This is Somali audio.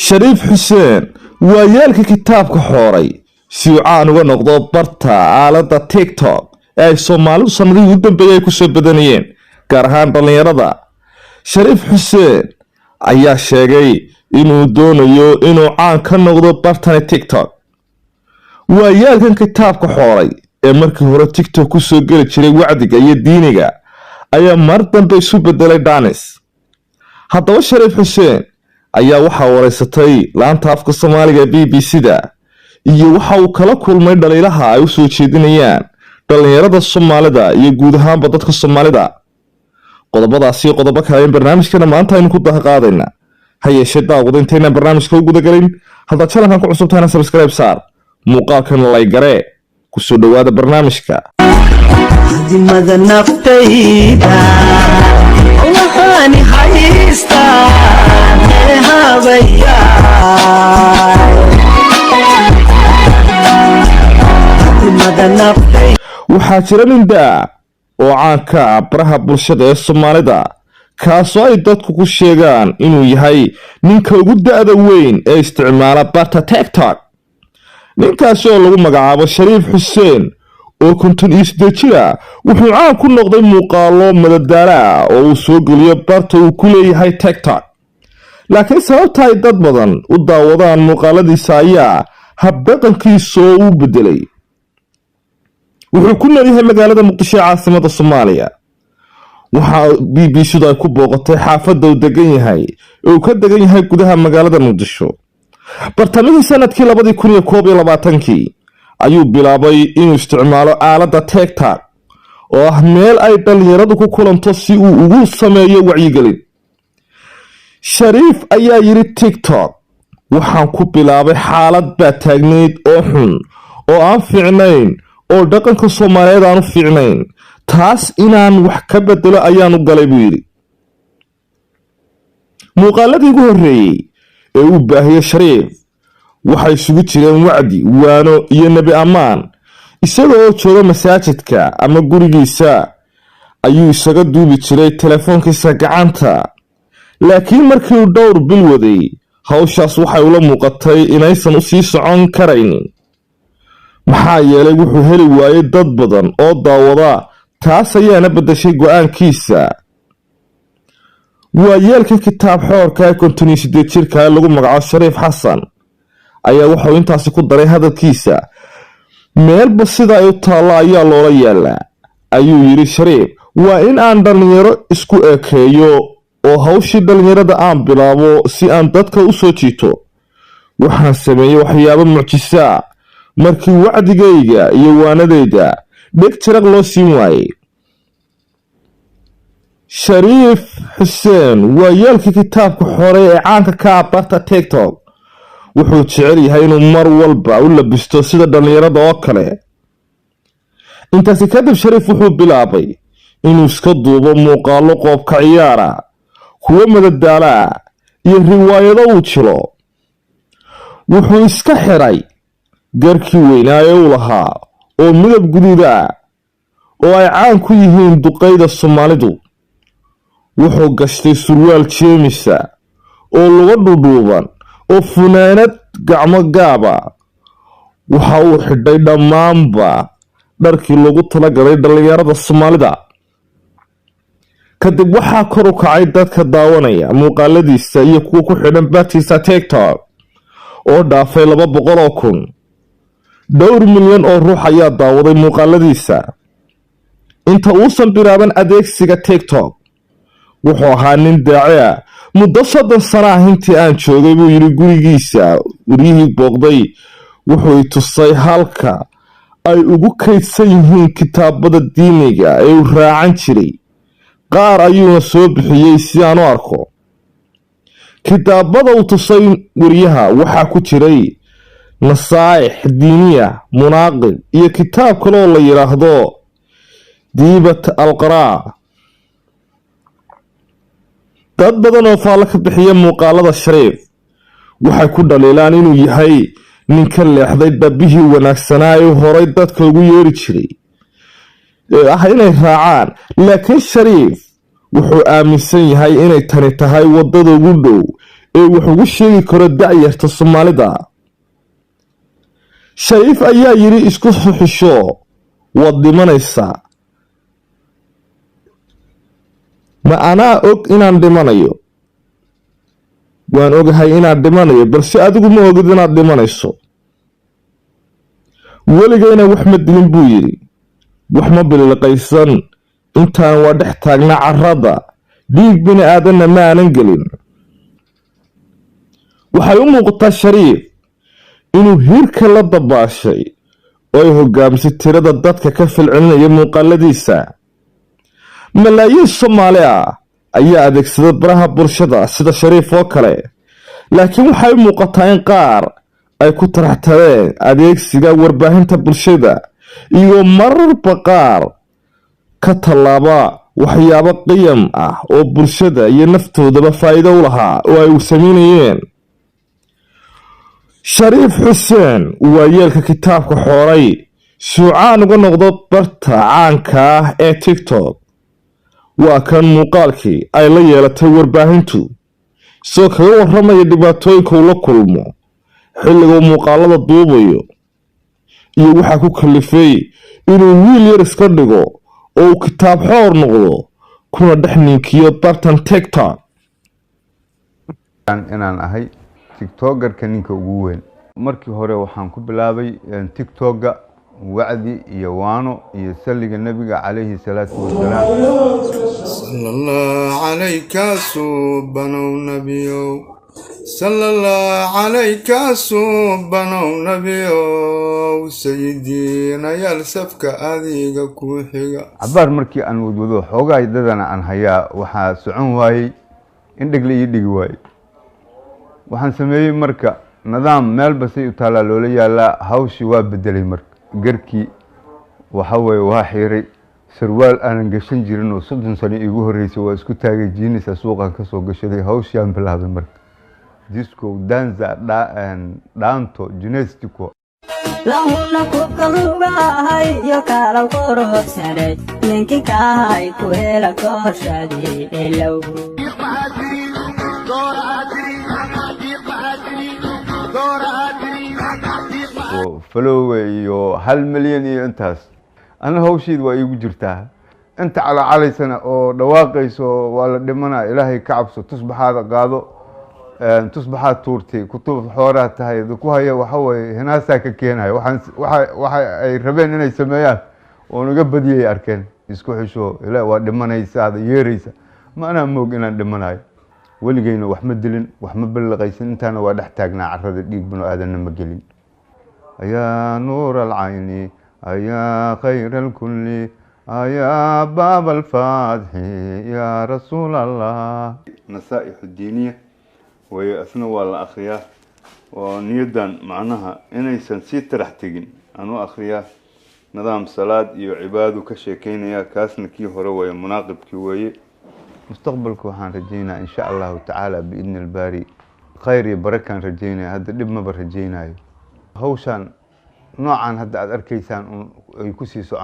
shariif xuseen waa yeelka kitaabka xooray si uu caan uga noqdo barta aalada tiktok ee ay soomaalidu sanadihii u dambeeyay ay kusoo badanayeen gaar ahaan dhallinyarada. shariif xuseen ayaa sheegay inuu doonayo inuu caan ka noqdo bartani tiktok. waa yeelkan kitaabka xooray ee markii hore tiktok kusoo geli jiray wacdiga iyo diiniga ayaa mar dambe isu bedelay dhaanis. haddaba shariif xuseen ayaa waxaa wareysatay laanta afka soomaaliga b b c-da iyo waxa uu kala kulmay dhaliilaha ay usoo jeedinayaan dhallinyarada soomaalida iyo guud ahaanba dadka soomaalida. qodobadaasi qodobo kale in barnaamijkana maanta aynu ku dahaqaadayna ha yeeshee daawada intaynan barnaamijka u gudagelin haddaad channelkan ku cusubtahayna subscribe saar, muuqaalkan laygaree, kusoo dhawaada barnaamijka. dimada naftayda waxaan haystaa habaya dimada naftayda. waxaa jira nin daa oo caanka ah baraha bulshada ee soomaalida kaasoo ay dadku ku sheegaan inuu yahay ninka ugu da-da weyn ee isticmaala barta tiktok. ninkaasi oo lagu magacaabo shariif xuseen oo 58 jira wuxuu caan ku noqday muuqaalo madadaalo ah oo uu soo geliyo barta uu ku leeyahay tiktok. laakiin sababta ay dad badan u daawadaan muuqaaladiisa ayaa habdhaqankiisa oo u bedelay. wuxuu ku noolyahay magaalada muqdisho ee caasimada soomaaliya. waxaa b b c-du ay ku booqatay xaafadda uu degan yahay ee uu ka degan yahay gudaha magaalada muqdisho. bartamihii sanadkii 2021 ayuu bilaabay inuu isticmaalo aalada tiktok oo ah meel ay dhalinyaradu ku kulanto si uu ugu sameeyo wacyigelin. shariif ayaa yidhi tiktok waxaan ku bilaabay xaalad baa taagnayd oo xun oo aan fiicnayn oo dhaqanka soomaaliyeed aan u fiicnayn, taas inaan wax ka bedelo ayaan u galay buu yidhi. muuqaaladii ugu horreeyey ee uu baahiyey shariif waxay isugu jireen wacdi, waano iyo nebi ammaan. isaga oo jooga masaajidka ama gurigiisa ayuu isaga duubi jiray telefoonkiisa gacanta. laakiin markii uu dhowr bil waday hawshaas waxay ula muuqatay inaysan u sii socon karaynin maxaa yeelay wuxuu heli waayey dad badan oo daawada. taas ayaana bedeshay go-aankiisa. waa yeelka kitaab xoorka ee 58 jirka ee lagu magacaabo shariif xasan ayaa wuxuu intaasi ku daray hadalkiisa. meelba sida ay u taallo ayaa loola yaalaa ayuu yidhi shariif. waa in aan dhallinyaro isku ekeeyo oo hawshii dhallinyarada aan bilaabo si aan dadka u soo jiito. waxaan sameeyey waxyaabo mucjiso ah markii wacdigayga iyo waanadayda dheg jaraq loo siin waayey. shariif xuseen waa yeelka kitaabka xore ee caanka ka ah barta tiktok. wuxuu jecel yahay inuu mar walba u labisto sida dhallinyarada oo kale. intaasi kadib shariif wuxuu bilaabay inuu iska duubo muuqaalo qoobka ciyaara, kuwo madadaalo ah iyo riwaayado uu jilo. wuxuu iska xiray garkii weynaa ee uu lahaa oo midab guduud ah oo ay caan ku yihiin duqeyda soomaalidu. wuxuu gashtay surwaal jeemisa oo luga dhudhuuban oo funaanad gacmo gaaba. waxa uu xidhay dhammaanba dharkii loogu talagalay dhallinyarada soomaalida. kadib waxaa kor u kacay dadka daawanaya muuqaaladiisa iyo kuwa ku xidhan bartiisa tiktok oo dhaafay 200,000. dhowr milyan oo ruux ayaa daawaday muuqaaladiisa. inta uusan bilaaban adeegsiga tiktok wuxuu ahaa nin daaci ah. muddo 30 sano ah intii aan joogay buu yidhi gurigiisa waryihii booqday wuxuu i tusay halka ay ugu kaydsan yihiin kitaabada diiniga ee uu raacan jiray. qaar ayuuna soo bixiyey si aan u arko. kitaabada uu tusay wariyaha waxaa ku jiray nasaaix diiniya, munaaqib iyo kitaab kale oo la yidhaahdo diibat alqaraa. dad badan oo faallo ka bixiya muuqaalada shariif waxay ku dhaliilaan inuu yahay nin ka leexday dhabbihii wanaagsanaa ee horay dadka ugu yeeri jiray ee ah inay raacaan. laakiin shariif wuxuu aaminsan yahay inay tani tahay wadada ugu dhow ee wax ugu sheegi karo da'yarta Soomaalida. Shariif ayaa yiri isku xisho waad dhimanaysaa. Ma anaa og inaan dhimanayo. Waan ogahay inaan dhimanayo balse adigu ma ogid inaad dhimanayso. Waligayna wax ma dilin buu yiri. Wax ma bilaqaysan intaan waa dhex taagna carrada. Dhiig bini aadanna ma aanan gelin. Waxay u muuqataa Shariif inuu hirka la dabaashay oo ay hogaamsay tirada dadka ka filcinaya muuqaaladiisa. Malaayiin Soomaali ah ayaa adeegsada baraha bulshada sida Shariif oo kale, laakiin waxay u muuqataa in qaar ay ku taraxtadeen adeegsiga warbaahinta bulshada iyo mararba qaar ka tallaaba waxyaabo qiyam ah oo bulshada iyo naftoodaba faa'iido u lahaa oo ay u sameynayeen. Shariif Xuseen waa yeelka kitaabka xoray suucaan uga noqdo barta caanka ah ee TikTok. waa kan muuqaalkii ay la yeelatay warbaahintu soo kaga warramaya dhibaatooyinka uu la kulmo xilliga uu muuqaalada duubayo iyo waxa ku kalifay inuu wiil yar iska dhigo oo uu kitaab xoor noqdo kuna dhex ninkiyo bartan TikTok. inaan ahay tiktokerka ninka ugu weyn markii hore waxaan ku bilaabay tiktoka wacdi iyo waano iyo salliga nabiga calayhi salaatu wasalaam sallallahu alayka subhanahu nabiyo sallallahu alayka subhanahu nabiyo sayidina yal safka adiga ku xiga abar markii aan wadwado xoogaa dadana aan hayaa waxa socon waayay in dhigla ii dhigi waayay waxaan sameeyay marka nidaam meel basay u taala loola yaala hawshi waa bedelay marka garkii waxa way waa xiray sarwaal aan gashan jirin oo 30 sano igu horeysay waa isku taagay jiinisa suuqan ka soo gashaday hawshan bilaabay marka disco danza danto gymnastico lahuna ku qalubahay yo kala qorosare ninki kahay ku hela qorshadi elow follow iyo 1 milyan iyo intaas ana hawshiid waa igu jirtaa inta cala calaysana oo dhawaaqayso waa la dhimanaa ilaahay ka cabso tusbaxaada qaado tusbaxaad tuurtay kutub xoolaha tahay ku haya waxa way hinaasaa ka keenay waxa ay rabeen inay sameeyaan oo naga badiyay arkeen isku xisho ilaa waa dhimanaysaa yeeraysa ma ana moog inaan dhimanayo waligayna wax ma dilin wax ma balaqaysan intaana waa dhex taagnaa carrada dhiig bino aadanna ma gelin ayaa nuur alcayni ayaa khayr alkulli ayaa baab alfaatixi yaa rasuul allah nasaaixu diiniya way asna waa la akhriyaa oo niyadan macnaha inaysan sii tarax tegin aanu akhriyaa nidaam salaad iyo cibaado ka sheekeynaya kaasna kii hore way munaaqibkii weeye mustaqbalku waxaan rajeynaa insha Allah ta'ala biidn al-bari khayr iyo barakan rajeynaa hadda dib ma rajeynayo hawshan noocan hadda aad arkaysaan ay ku sii socon